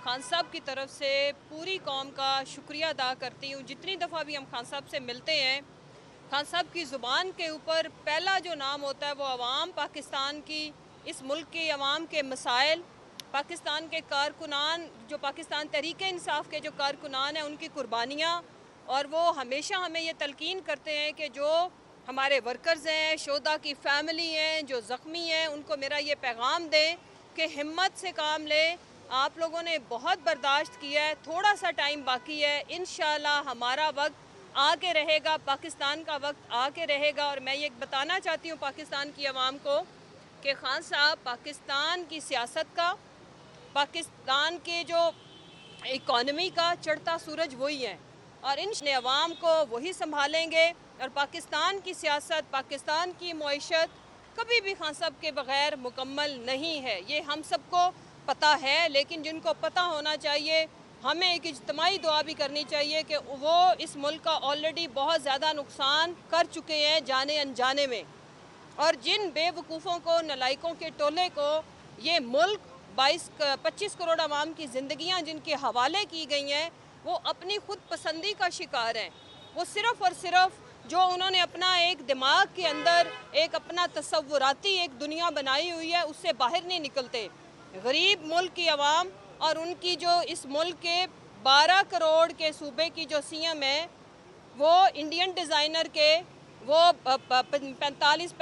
खान साहब की तरफ से पूरी कौम का शुक्रिया अदा करती हूँ। जितनी दफ़ा भी हम खान साहब से मिलते हैं, खान साहब की ज़ुबान के ऊपर पहला जो नाम होता है वो अवाम पाकिस्तान की, इस मुल्क के अवाम के मसाइल, पाकिस्तान के कारकुनान, जो पाकिस्तान तहरीक-ए-इंसाफ के जो कारकुनान हैं उनकी कुर्बानियाँ, और वो हमेशा हमें ये तलकीन करते हैं कि जो हमारे वर्कर्स हैं, शोधा की फैमिली हैं, जो ज़ख्मी हैं, उनको मेरा ये पैगाम दें कि हिम्मत से काम लें। आप लोगों ने बहुत बर्दाश्त किया है, थोड़ा सा टाइम बाकी है, इंशाल्लाह हमारा वक्त आके रहेगा, पाकिस्तान का वक्त आके रहेगा। और मैं ये बताना चाहती हूँ पाकिस्तान की आवाम को कि खान साहब पाकिस्तान की सियासत का, पाकिस्तान के जो इकॉनमी का चढ़ता सूरज वही है, और इन अवाम को वही संभालेंगे। और पाकिस्तान की सियासत, पाकिस्तान की मईशत कभी भी खान साहब के बग़ैर मुकम्मल नहीं है, ये हम सबको पता है। लेकिन जिनको पता होना चाहिए, हमें एक इज्तिमाई दुआ भी करनी चाहिए कि वो इस मुल्क का ऑलरेडी बहुत ज़्यादा नुकसान कर चुके हैं जाने अनजाने में, और जिन बेवकूफ़ों को, नलायकों के टोले को ये मुल्क 25 करोड़ आवाम की ज़िंदगियाँ जिनके हवाले की गई हैं, वो अपनी खुद पसंदी का शिकार हैं। वो सिर्फ़ और सिर्फ जो उन्होंने अपना एक दिमाग के अंदर एक अपना तसव्वुराती एक दुनिया बनाई हुई है, उससे बाहर नहीं निकलते। गरीब मुल्क की आवाम और उनकी जो इस मुल्क के 12 करोड़ के सूबे की जो सीएम है, वो इंडियन डिज़ाइनर के वो 45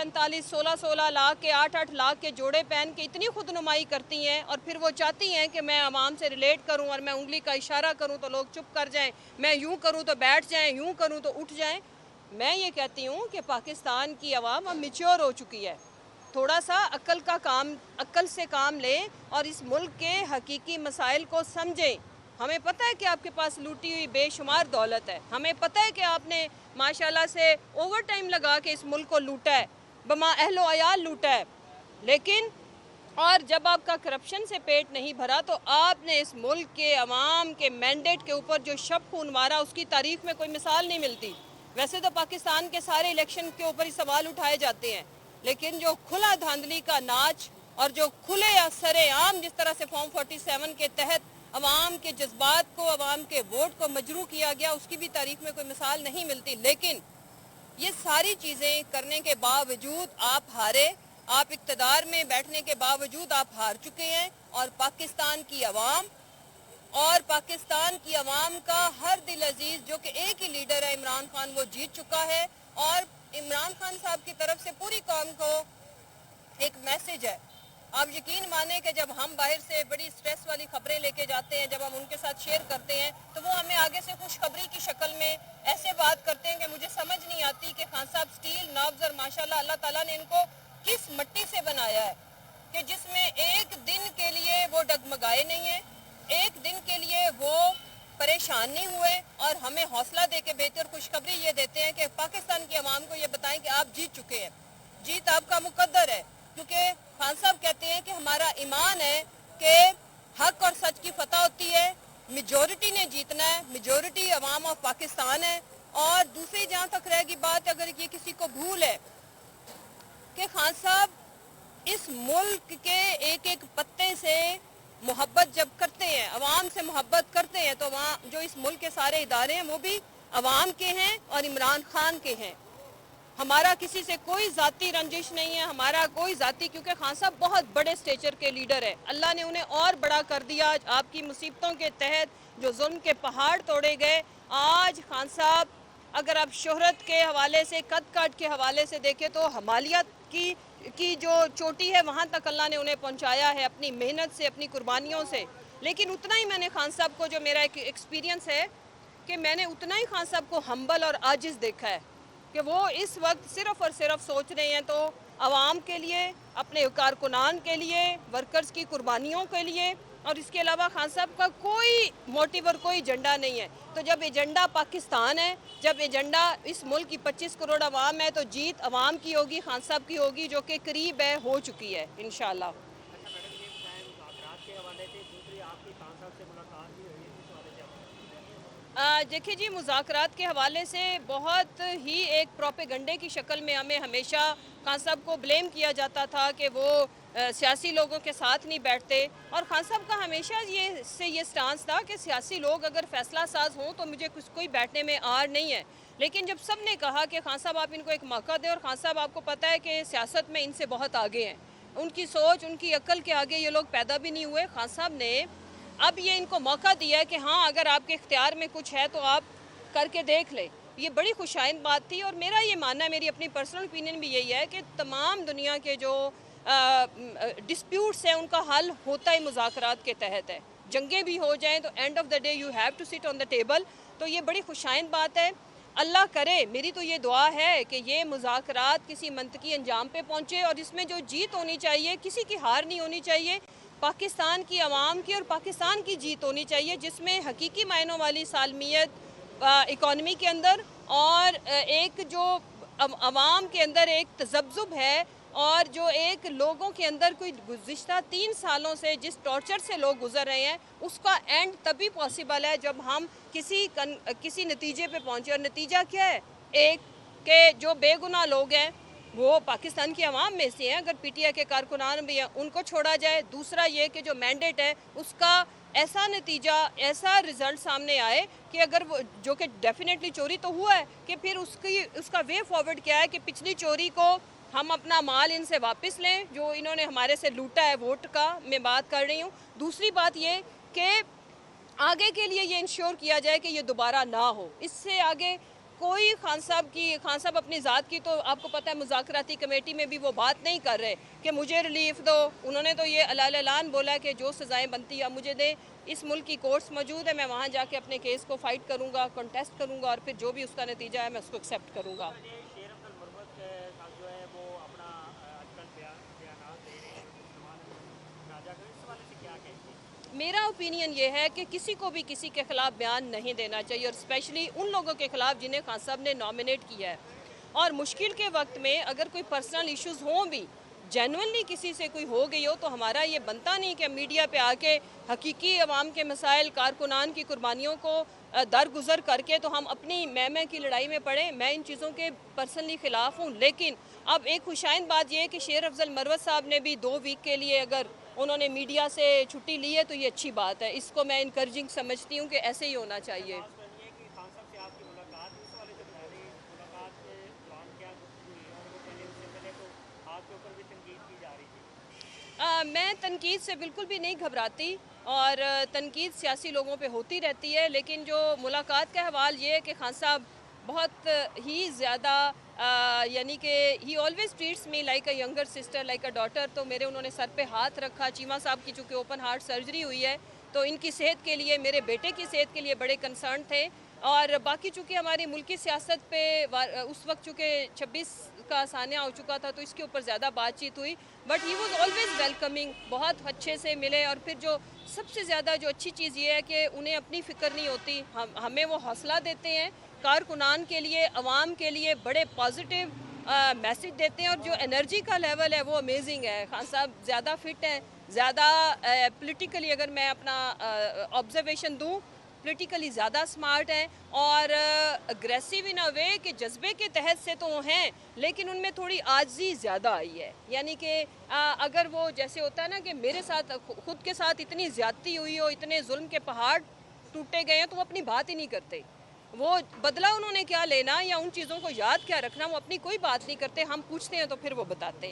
16 लाख के 8 लाख के जोड़े पहन के इतनी खुदनुमाई करती हैं, और फिर वो चाहती हैं कि मैं आवाम से रिलेट करूं, और मैं उंगली का इशारा करूं तो लोग चुप कर जाएं, मैं यूं करूं तो बैठ जाएं, यूं करूं तो उठ जाएं। मैं ये कहती हूं कि पाकिस्तान की आवाम अब मैच्योर हो चुकी है, थोड़ा सा अक्ल से काम लें और इस मुल्क के हकीकी मसाइल को समझें। हमें पता है कि आपके पास लूटी हुई बेशुमार दौलत है, हमें पता है कि आपने माशाल्लाह से ओवर टाइम लगा के इस मुल्क को लूटा है, बमा अहलो अयाल लूटा है। लेकिन और जब आपका करप्शन से पेट नहीं भरा तो आपने इस मुल्क के अवाम के मैंडेट के ऊपर जो शब खून मारा, उसकी तारीख में कोई मिसाल नहीं मिलती। वैसे तो पाकिस्तान के सारे इलेक्शन के ऊपर ही सवाल उठाए जाते हैं, लेकिन जो खुला धांधली का नाच और जो खुले या सरेआम जिस तरह से फॉर्म 47 के तहत अवाम के जज्बात को, अवाम के वोट को मजरू किया गया, उसकी भी तारीख में कोई मिसाल नहीं मिलती। लेकिन ये सारी चीज़ें करने के बावजूद आप हारे, आप इक़्तिदार में बैठने के बावजूद आप हार चुके हैं, और पाकिस्तान की आवाम और पाकिस्तान की आवाम का हर दिल अजीज जो कि एक ही लीडर है इमरान खान, वो जीत चुका है। और इमरान खान साहब की तरफ से पूरी कौम को एक मैसेज है। आप यकीन माने कि जब हम बाहर से बड़ी स्ट्रेस वाली खबरें लेके जाते हैं, जब हम उनके साथ शेयर करते हैं, तो वो हमें आगे से खुशखबरी की शक्ल में ऐसे बात करते हैं कि मुझे समझ नहीं आती कि खान साहब स्टील, नर्व्स और माशाल्लाह अल्लाह ताला ने इनको किस मिट्टी से बनाया है कि जिसमें एक दिन के लिए वो डगमगाए नहीं है, एक दिन के लिए वो परेशान नहीं हुए, और हमें हौसला दे के बेहतर खुशखबरी ये देते हैं कि पाकिस्तान की आवाम को ये बताएं कि आप जीत चुके हैं, जीत आपका मुकद्दर है। क्योंकि खान साहब कहते हैं कि हमारा ईमान है कि हक और सच की फतह होती है, मेजॉरिटी ने जीतना है, मेजॉरिटी अवाम ऑफ पाकिस्तान है। और दूसरी जहाँ तक रहेगी बात, अगर ये किसी को भूल है कि खान साहब इस मुल्क के एक एक पत्ते से मोहब्बत जब करते हैं, अवाम से मोहब्बत करते हैं, तो वहाँ जो इस मुल्क के सारे इदारे हैं वो भी अवाम के हैं और इमरान खान के हैं। हमारा किसी से कोई ज़ाती रंजिश नहीं है, हमारा कोई ज़ाती, क्योंकि खान साहब बहुत बड़े स्टेचर के लीडर है, अल्लाह ने उन्हें और बड़ा कर दिया। आपकी मुसीबतों के तहत जो जुल्म के पहाड़ तोड़े गए, आज खान साहब अगर आप शोहरत के हवाले से, कद काट के हवाले से देखें तो हमालियत की जो चोटी है वहाँ तक अल्लाह ने उन्हें पहुँचाया है अपनी मेहनत से, अपनी कुर्बानियों से। लेकिन उतना ही मैंने खान साहब को, जो मेरा एक एक्सपीरियंस है कि मैंने उतना ही खान साहब को हम्बल और आजिज़ देखा है कि वो इस वक्त सिर्फ़ और सिर्फ सोच रहे हैं तो आवाम के लिए, अपने कारकुनान के लिए, वर्कर्स की कुर्बानियों के लिए, और इसके अलावा खान साहब का कोई मोटिव और कोई एजेंडा नहीं है। तो जब एजेंडा पाकिस्तान है, जब एजेंडा इस मुल्क की 25 करोड़ आवाम है, तो जीत आवाम की होगी, खान साहब की होगी, जो कि करीब है, हो चुकी है इंशाल्लाह। देखिए जी, मुज़ाकरात के हवाले से बहुत ही एक प्रोपेगंडे की शक्ल में हमें हमेशा खान साहब को ब्लेम किया जाता था कि वो सियासी लोगों के साथ नहीं बैठते। और खान साहब का हमेशा ये स्टांस था कि सियासी लोग अगर फैसला साज हों तो मुझे कोई बैठने में आर नहीं है। लेकिन जब सब ने कहा कि खान साहब आप इनको एक मौका दें, और खान साहब आपको पता है कि सियासत में इनसे बहुत आगे हैं, उनकी सोच उनकी अक्ल के आगे ये लोग पैदा भी नहीं हुए। खान साहब ने अब ये इनको मौका दिया है कि हाँ, अगर आपके इख्तियार में कुछ है तो आप करके देख ले। ये बड़ी खुशाइंद बात थी। और मेरा ये मानना है, मेरी अपनी पर्सनल ओपिनियन भी यही है कि तमाम दुनिया के जो डिस्प्यूट्स हैं उनका हल होता ही मुज़ाकरात के तहत है। जंगें भी हो जाएं तो end of the day you have to sit on the table. तो ये बड़ी खुशाइंद बात है। अल्लाह करे, मेरी तो ये दुआ है कि ये मुज़ाकरात किसी मंतकी अंजाम पे पहुँचे और इसमें जो जीत होनी चाहिए, किसी की हार नहीं होनी चाहिए, पाकिस्तान की आवाम की और पाकिस्तान की जीत होनी चाहिए, जिसमें हकीकी मायनों वाली सालमियत इकॉनमी के अंदर और एक जो अवाम के अंदर एक तजब्जुब है, और जो एक लोगों के अंदर कोई गुज़िश्ता 3 सालों से जिस टॉर्चर से लोग गुजर रहे हैं, उसका एंड तभी पॉसिबल है जब हम किसी नतीजे पे पहुँचे। और नतीजा क्या है? एक के जो बेगुनाह लोग हैं वो पाकिस्तान की आवाम में से हैं, अगर पीटीआई के कारकुनान भी हैं उनको छोड़ा जाए। दूसरा ये कि जो मैंडेट है उसका ऐसा नतीजा, ऐसा रिज़ल्ट सामने आए कि अगर वो, जो कि डेफिनेटली चोरी तो हुआ है, कि फिर उसका वे फॉरवर्ड क्या है कि पिछली चोरी को हम अपना माल इनसे वापस लें जो इन्होंने हमारे से लूटा है, वोट का मैं बात कर रही हूँ। दूसरी बात ये कि आगे के लिए ये इंश्योर किया जाए कि ये दोबारा ना हो। इससे आगे कोई खान साहब अपनी ज़ात की, तो आपको पता है मुज़ाकराती कमेटी में भी वो बात नहीं कर रहे कि मुझे रिलीफ दो। उन्होंने तो ये अलान बोला कि जो सज़ाएं बनती है मुझे दे। इस मुल्क की कोर्ट्स मौजूद है, मैं वहाँ जाके अपने केस को फ़ाइट करूँगा, कंटेस्ट करूँगा, और फिर जो भी उसका नतीजा है मैं उसको एक्सेप्ट करूँगा। मेरा ओपिनियन ये है कि किसी को भी किसी के ख़िलाफ़ बयान नहीं देना चाहिए, और स्पेशली उन लोगों के ख़िलाफ़ जिन्हें खान साहब ने नॉमिनेट किया है। और मुश्किल के वक्त में अगर कोई पर्सनल इश्यूज़ हों भी, जेनुइनली किसी से कोई हो गई हो, तो हमारा ये बनता नहीं कि मीडिया पे आके हकीकी अवाम के मसाइल, कारकुनान की कुर्बानियों को दरगुजर करके तो हम अपनी मैं की लड़ाई में पड़े। मैं इन चीज़ों के पर्सनली ख़िलाफ़ हूँ। लेकिन अब एक खुशाइंद बात यह है कि शेर अफजल मरवत साहब ने भी 2 वीक के लिए अगर उन्होंने मीडिया से छुट्टी ली है तो ये अच्छी बात है। इसको मैं इनकरेजिंग समझती हूँ कि ऐसे ही होना चाहिए। मैं तनकीद से बिल्कुल भी नहीं घबराती, और तनकीद सियासी लोगों पे होती रहती है। लेकिन जो मुलाकात का हवाल ये है कि खान साहब बहुत ही ज़्यादा यानी कि he always treats me like a younger sister, like a daughter. तो मेरे उन्होंने सर पे हाथ रखा। चीमा साहब की चूँकि ओपन हार्ट सर्जरी हुई है, तो इनकी सेहत के लिए, मेरे बेटे की सेहत के लिए बड़े कंसर्न थे। और बाकी चूँकि हमारी मुल्की सियासत पे उस वक्त चूँकि 26 का सानिया हो चुका था तो इसके ऊपर ज़्यादा बातचीत हुई, but he was always welcoming, बहुत अच्छे से मिले। और फिर जो सबसे ज़्यादा जो अच्छी चीज़ ये है कि उन्हें अपनी फ़िक्र नहीं होती, हमें वो हौसला देते हैं, कारकुनान के लिए, अवाम के लिए बड़े पॉजिटिव मैसेज देते हैं। और जो एनर्जी का लेवल है वो अमेजिंग है। खान साहब ज़्यादा फिट हैं, ज़्यादा पॉलिटिकली अगर मैं अपना ऑब्जर्वेशन दूँ, पॉलिटिकली ज़्यादा स्मार्ट हैं, और अग्रेसिव इन अ वे कि जज्बे के तहत से तो हैं, लेकिन उनमें थोड़ी आजी ज़्यादा आई है। यानी कि अगर वो जैसे होता है ना कि मेरे साथ खुद के साथ इतनी ज़्यादती हुई हो, इतने जुल्म के पहाड़ टूटे गए हैं, तो वो अपनी बात ही नहीं करते। वो बदला उन्होंने क्या लेना या उन चीज़ों को याद क्या रखना, वो अपनी कोई बात नहीं करते। हम पूछते हैं तो फिर वो बताते हैं।